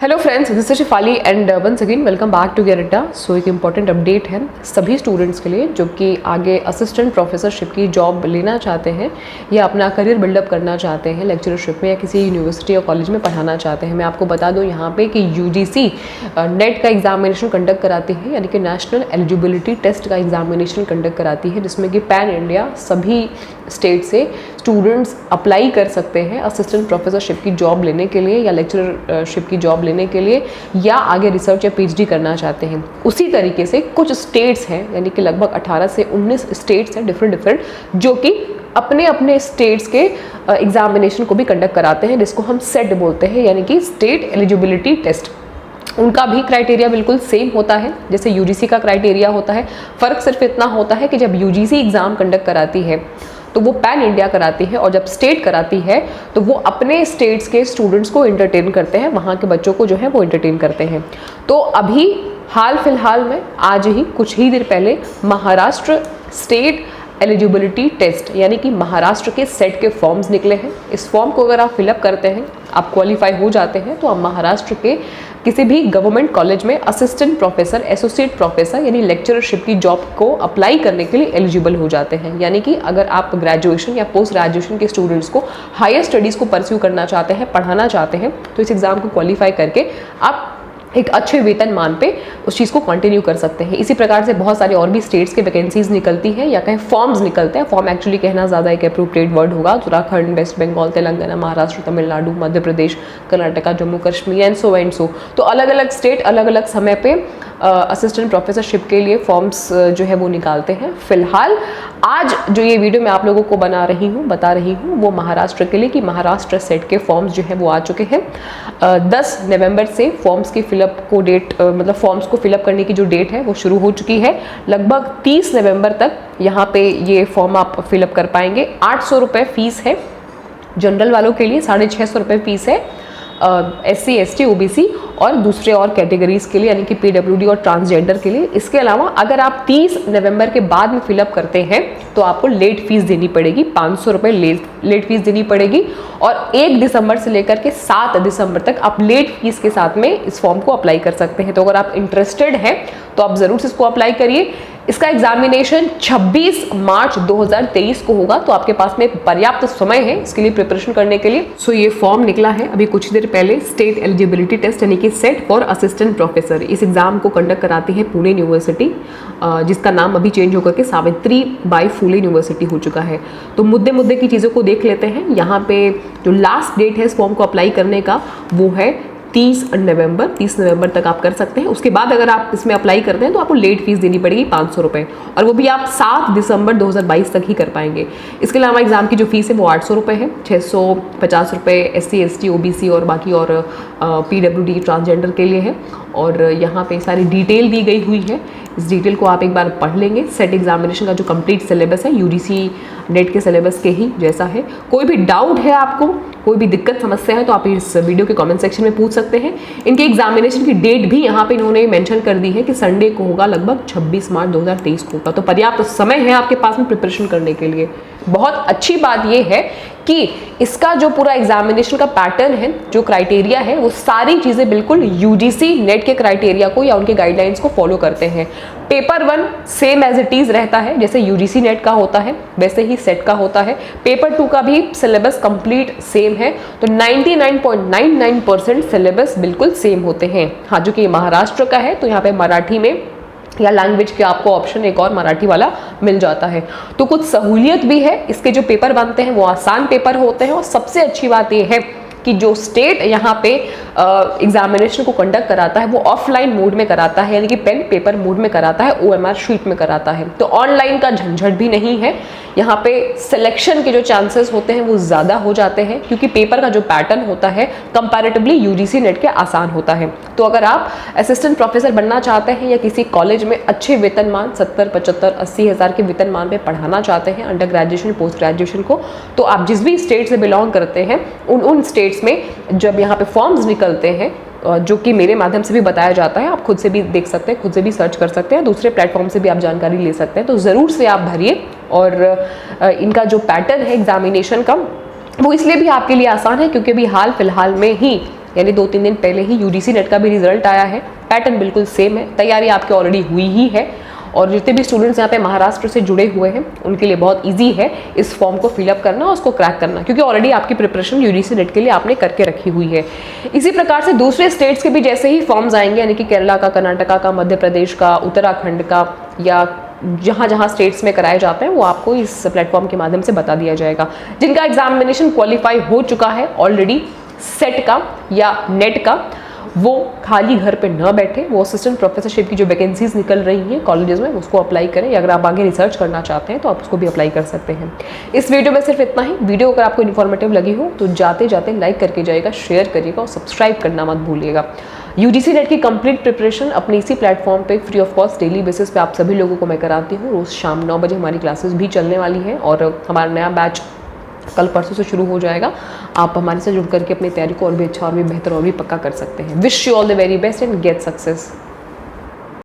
Hello friends, this is Shifali and once again welcome back to GATE Adda. सो एक important update है सभी students के लिए जो कि आगे असिस्टेंट प्रोफेसरशिप की जॉब लेना चाहते हैं या अपना करियर बिल्डअप करना चाहते हैं लेक्चरशिप में या किसी यूनिवर्सिटी या कॉलेज में पढ़ाना चाहते हैं। मैं आपको बता दूं यहाँ पे कि यूजीसी नेट का एग्जामिनेशन कंडक्ट कराती है, यानी कि नेशनल एलिजिबिलिटी टेस्ट का एग्जामिनेशन कंडक्ट कराती है, जिसमें कि पैन इंडिया सभी स्टेट से स्टूडेंट्स अप्लाई कर सकते हैं असिस्टेंट प्रोफेसरशिप की जॉब लेने के लिए या लेक्चरशिप की जॉब लेने के लिए या आगे रिसर्च या पीएचडी करना चाहते हैं। उसी तरीके से कुछ स्टेट्स हैं, यानी कि लगभग 18 से 19 स्टेट्स हैं डिफरेंट जो कि अपने अपने स्टेट्स के एग्जामिनेशन को भी कंडक्ट कराते हैं, जिसको हम सेट बोलते हैं, यानी कि स्टेट एलिजिबिलिटी टेस्ट। उनका भी क्राइटेरिया बिल्कुल सेम होता है जैसे यूजीसी का क्राइटेरिया होता है। फ़र्क सिर्फ इतना होता है कि जब यूजीसी एग्ज़ाम कंडक्ट कराती है तो वो पैन इंडिया कराती है, और जब स्टेट कराती है तो वो अपने स्टेट्स के स्टूडेंट्स को एंटरटेन करते हैं, वहाँ के बच्चों को जो है वो एंटरटेन करते हैं। तो अभी हाल फिलहाल में आज ही कुछ ही देर पहले महाराष्ट्र स्टेट एलिजिबिलिटी टेस्ट यानी कि महाराष्ट्र के सेट के फॉर्म्स निकले हैं। इस फॉर्म को अगर आप फिलअप करते हैं, आप क्वालिफाई हो जाते हैं, तो आप महाराष्ट्र के किसी भी गवर्नमेंट कॉलेज में असिस्टेंट प्रोफेसर, एसोसिएट प्रोफेसर यानी लेक्चरशिप की जॉब को अप्लाई करने के लिए एलिजिबल हो जाते हैं। यानी कि अगर आप ग्रेजुएशन या पोस्ट ग्रेजुएशन के स्टूडेंट्स को हायर स्टडीज़ को परस्यू करना चाहते हैं, पढ़ाना चाहते हैं, तो इस एग्ज़ाम को क्वालिफाई करके आप एक अच्छे वेतनमान पे उस चीज़ को कंटिन्यू कर सकते हैं। इसी प्रकार से बहुत सारे और भी स्टेट्स के वैकेंसीज निकलती हैं या कहीं फॉर्म्स निकलते हैं। फॉर्म एक्चुअली कहना ज़्यादा एक अप्रोप्रिएट वर्ड होगा। Uttarakhand, West Bengal, Telangana, Maharashtra, Tamil Nadu, Madhya Pradesh, Karnataka, Jammu Kashmir and so. तो अलग अलग स्टेट अलग अलग समय पे असिस्टेंट प्रोफेसरशिप के लिए फॉर्म्स जो है वो निकालते हैं। फिलहाल आज जो ये वीडियो मैं आप लोगों को बता रही हूँ वो महाराष्ट्र के लिए कि महाराष्ट्र सेट के फॉर्म्स जो है वो आ चुके हैं। 10 नवंबर से फॉर्म्स की फिलअप को डेट मतलब फॉर्म्स को फिलअप करने की जो डेट है वो शुरू हो चुकी है। लगभग 30 नवंबर तक यहाँ पे ये फॉर्म आप फिलअप कर पाएंगे। 800 रुपये फीस है जनरल वालों के लिए, 650 रुपये फीस है SC, ST, OBC और दूसरे और कैटेगरीज के लिए, यानी कि PWD और ट्रांसजेंडर के लिए। इसके अलावा अगर आप 30 नवंबर के बाद में फिलअप करते हैं तो आपको लेट फीस देनी पड़ेगी, 500 रुपये लेट फीस देनी पड़ेगी। और 1 दिसंबर से लेकर के 7 दिसंबर तक आप लेट फीस के साथ में इस फॉर्म को अप्लाई कर सकते हैं। तो अगर आप इंटरेस्टेड हैं तो आप ज़रूर से इसको अप्लाई करिए। इसका एग्जामिनेशन 26 मार्च 2023 को होगा, तो आपके पास में पर्याप्त समय है इसके लिए प्रिपरेशन करने के लिए। सो ये फॉर्म निकला है अभी कुछ देर पहले, स्टेट एलिजिबिलिटी टेस्ट यानी कि सेट फॉर असिस्टेंट प्रोफेसर। इस एग्जाम को कंडक्ट कराती है पुणे यूनिवर्सिटी, जिसका नाम अभी चेंज होकर के सावित्रीबाई फुले यूनिवर्सिटी हो चुका है। तो मुद्दे की चीज़ों को देख लेते हैं। यहाँ पे जो लास्ट डेट है इस फॉर्म को अप्लाई करने का वो है 30 नवंबर तक आप कर सकते हैं। उसके बाद अगर आप इसमें अप्लाई करते हैं तो आपको लेट फीस देनी पड़ेगी 500 रुपये, और वो भी आप 7 दिसंबर 2022 तक ही कर पाएंगे। इसके अलावा एग्जाम की जो फीस है वो 800 रुपये है, 650 रुपये SC, ST, OBC और बाकी और PWD ट्रांसजेंडर के लिए है। और यहाँ पे सारी डिटेल दी गई हुई है, इस डिटेल को आप एक बार पढ़ लेंगे। सेट एग्जामिनेशन का जो कंप्लीट सिलेबस है यूजीसी नेट के सिलेबस के ही जैसा है। कोई भी डाउट है आपको, कोई भी दिक्कत समस्या है तो आप इस वीडियो के कमेंट सेक्शन में पूछ सकते हैं। इनके एग्जामिनेशन की डेट भी यहाँ पे इन्होंने मेंशन कर दी है कि संडे को होगा, लगभग 26 मार्च 2023 को होगा। तो पर्याप्त समय है आपके पास में प्रिपरेशन करने के लिए। बहुत अच्छी बात यह है कि इसका जो पूरा एग्जामिनेशन का पैटर्न है, जो क्राइटेरिया है, वो सारी चीज़ें बिल्कुल यूजीसी नेट के क्राइटेरिया को या उनके गाइडलाइंस को फॉलो करते हैं। Paper 1 same as it is रहता है, जैसे यूजीसी नेट का होता है वैसे ही सेट का होता है। पेपर 2 का भी सिलेबस कंप्लीट सेम है। तो 99.99% सिलेबस बिल्कुल सेम होते हैं। हाँ, जो कि महाराष्ट्र का है तो यहाँ पे मराठी में या लैंग्वेज के आपको ऑप्शन एक और मराठी वाला मिल जाता है। तो कुछ सहूलियत भी है, इसके जो पेपर बनते हैं वो आसान पेपर होते हैं। और सबसे अच्छी बात ये है कि जो स्टेट यहाँ पे एग्जामिनेशन को कंडक्ट कराता है वो ऑफलाइन मोड में कराता है, यानी कि पेन पेपर मोड में कराता है, OMR शीट में कराता है। तो ऑनलाइन का झंझट भी नहीं है। यहाँ पे सिलेक्शन के जो चांसेस होते हैं वो ज़्यादा हो जाते हैं, क्योंकि पेपर का जो पैटर्न होता है कंपैरेटिवली यूजीसी नेट के आसान होता है। तो अगर आप असिस्टेंट प्रोफेसर बनना चाहते हैं या किसी कॉलेज में अच्छे वेतनमान 70, 75, 80 हज़ार के वेतनमान में पढ़ाना चाहते हैं अंडर ग्रेजुएशन, पोस्ट ग्रेजुएशन को, तो आप जिस भी स्टेट से बिलोंग करते हैं उन स्टेट्स में जब यहाँ पे फॉर्म्स निकलते हैं, जो कि मेरे माध्यम से भी बताया जाता है, आप खुद से भी देख सकते हैं, खुद से भी सर्च कर सकते हैं, दूसरे प्लेटफॉर्म से भी आप जानकारी ले सकते हैं। तो ज़रूर से आप भरिए। और इनका जो पैटर्न है एग्जामिनेशन का वो इसलिए भी आपके लिए आसान है क्योंकि अभी हाल फिलहाल में ही यानी 2-3 दिन पहले ही यूजीसी नेट का भी रिजल्ट आया है। पैटर्न बिल्कुल सेम है, तैयारी आपकी ऑलरेडी हुई ही है और जितने भी स्टूडेंट्स यहाँ पे महाराष्ट्र से जुड़े हुए हैं उनके लिए बहुत इजी है इस फॉर्म को फिलअप करना और उसको क्रैक करना, क्योंकि ऑलरेडी आपकी प्रिपरेशन यूजीसी नेट के लिए आपने करके रखी हुई है। इसी प्रकार से दूसरे स्टेट्स के भी जैसे ही फॉर्म्स आएंगे, यानी कि केरला का, कर्नाटका का, मध्य प्रदेश का, उत्तराखंड का, या जहाँ जहाँ स्टेट्स में कराए जाते हैं वो आपको इस प्लेटफॉर्म के माध्यम से बता दिया जाएगा। जिनका एग्जामिनेशन क्वालिफाई हो चुका है ऑलरेडी सेट का या नेट का, वो खाली घर पे न बैठे, वो असिस्टेंट प्रोफेसरशिप की जो वैकेंसीज निकल रही हैं कॉलेजेस में उसको अप्लाई करें, या अगर आप आगे रिसर्च करना चाहते हैं तो आप उसको भी अप्लाई कर सकते हैं। इस वीडियो में सिर्फ इतना ही। वीडियो अगर आपको इन्फॉर्मेटिव लगी हो तो जाते जाते लाइक करके जाइएगा, शेयर करिएगा और सब्सक्राइब करना मत भूलिएगा। यूजीसी नेट की कंप्लीट प्रिपरेशन अपनी इसी प्लेटफॉर्म पे free of cost daily basis पे आप सभी लोगों को मैं कराती हूँ। रोज़ शाम 9 बजे हमारी क्लासेस भी चलने वाली हैं और हमारा नया बैच कल परसों से शुरू हो जाएगा। आप हमारे साथ जुड़ करके अपनी तैयारी को और भी अच्छा और भी बेहतर और भी पक्का कर सकते हैं। Wish you all the very best and get success.